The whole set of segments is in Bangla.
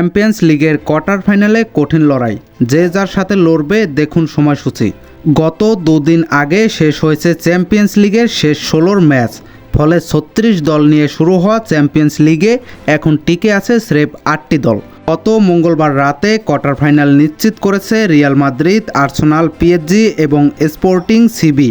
চ্যাম্পিয়ন্স লিগের কোয়ার্টার ফাইনালে কঠিন লড়াই, যে যার সাথে লড়বে দেখুন সময়সূচি। গত দুদিন আগে শেষ হয়েছে চ্যাম্পিয়ন্স লিগের শেষ 16র ম্যাচ। ফলে 36 দল নিয়ে শুরু হওয়া চ্যাম্পিয়ন্স লিগে এখন টিকে আছে স্রেফ 8টি দল। গত মঙ্গলবার রাতে কোয়ার্টার ফাইনাল নিশ্চিত করেছে রিয়াল মাদ্রিদ, আর্সেনাল, পিএসজি এবং স্পোর্টিং সিবি।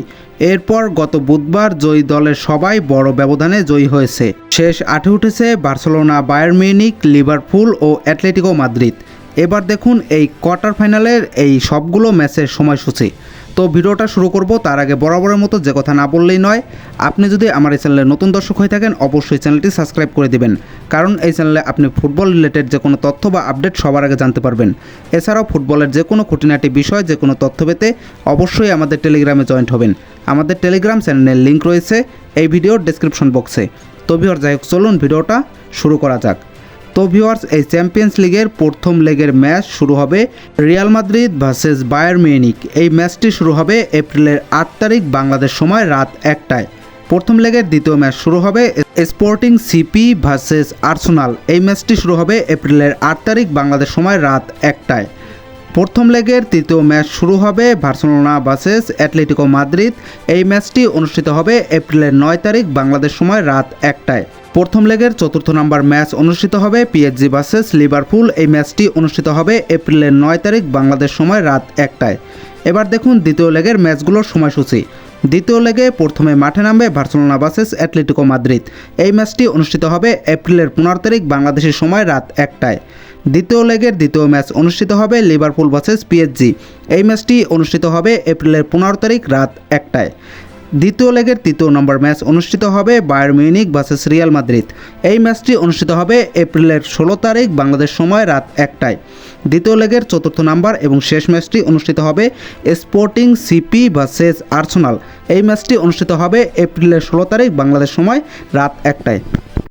এরপর গত বুধবার জয়ী দলের সবাই বড় ব্যবধানে জয়ী হয়েছে। শেষ 8-এ উঠেছে বার্সেলোনা, বায়ার্ন মিউনিখ, লিভারপুল ও অ্যাটলেটিকো মাদ্রিদ। এবার দেখুন এই কোয়ার্টার ফাইনালের এই সবগুলো ম্যাচের সময়সূচি। তো ভিডিওটা শুরু করব তার আগে বরাবরের মতো যে কথা না বললেই নয়, আপনি যদি আমার এই চ্যানেলে নতুন দর্শক হয়ে থাকেন অবশ্যই চ্যানেলটি সাবস্ক্রাইব করে দিবেন, কারণ এই চ্যানেলে আপনি ফুটবল রিলেটেড যে কোনো তথ্য বা আপডেট সবার আগে জানতে পারবেন। এছাড়াও ফুটবলের যে কোনো খুঁটিনাটি বিষয়, যে কোনো তথ্য পেতে অবশ্যই আমাদের টেলিগ্রামে জয়েন্ট হবেন। আমাদের টেলিগ্রাম চ্যানেলের লিঙ্ক রয়েছে এই ভিডিওর ডেসক্রিপশন বক্সে। তো ভিউয়ার্স, যাই হোক, চলুন ভিডিওটা শুরু করা যাক। তো ভিউয়ার্স, এই চ্যাম্পিয়ন্স লিগের প্রথম লেগের ম্যাচ শুরু হবে Real Madrid versus Bayern Munich. এই ম্যাচটি শুরু হবে এপ্রিলের 8 তারিখ বাংলাদেশ সময় রাত 1টায়। প্রথম লেগের দ্বিতীয় ম্যাচ শুরু হবে স্পোর্টিং সিপি ভার্সেস আর্সেনাল। এই ম্যাচটি শুরু হবে এপ্রিলের 8 তারিখ বাংলাদেশ সময় রাত 1টায়। প্রথম লেগের তৃতীয় ম্যাচ শুরু হবে বার্সেলোনা ভার্সেস অ্যাটলেটিকো মাদ্রিদ। এই ম্যাচটি অনুষ্ঠিত হবে এপ্রিলের 9 তারিখ বাংলাদেশ সময় রাত 1টায়। প্রথম লেগের চতুর্থ নম্বর ম্যাচ অনুষ্ঠিত হবে পিএসজি ভার্সেস লিভারপুল। এই ম্যাচটি অনুষ্ঠিত হবে এপ্রিলের 9 তারিখ বাংলাদেশ সময় রাত 1টায়। এবার দেখুন দ্বিতীয় লেগের ম্যাচগুলোর সময়সূচি। দ্বিতীয় লেগে প্রথমে মাঠে নামবে বার্সেলোনা ভার্সেস অ্যাটলেটিকো মাদ্রিদ। এই ম্যাচটি অনুষ্ঠিত হবে এপ্রিলের 15 তারিখ বাংলাদেশের সময় রাত 1টায়। দ্বিতীয় লেগের দ্বিতীয় ম্যাচ অনুষ্ঠিত হবে লিভারপুল ভার্সেস পিএসজি। এই ম্যাচটি অনুষ্ঠিত হবে এপ্রিলের 15 তারিখ রাত 1টায়। দ্বিতীয় লেগের তৃতীয় নম্বর ম্যাচ অনুষ্ঠিত হবে Bayern Munich versus Real Madrid. এই ম্যাচটি অনুষ্ঠিত হবে এপ্রিলের 16 তারিখ বাংলাদেশ সময় রাত 1টায়। দ্বিতীয় লেগের চতুর্থ নম্বর এবং শেষ ম্যাচটি অনুষ্ঠিত হবে স্পোর্টিং সিপি ভার্সেস আর্সেনাল। এই ম্যাচটি অনুষ্ঠিত হবে এপ্রিলের 16 তারিখ বাংলাদেশ সময় রাত 1টায়।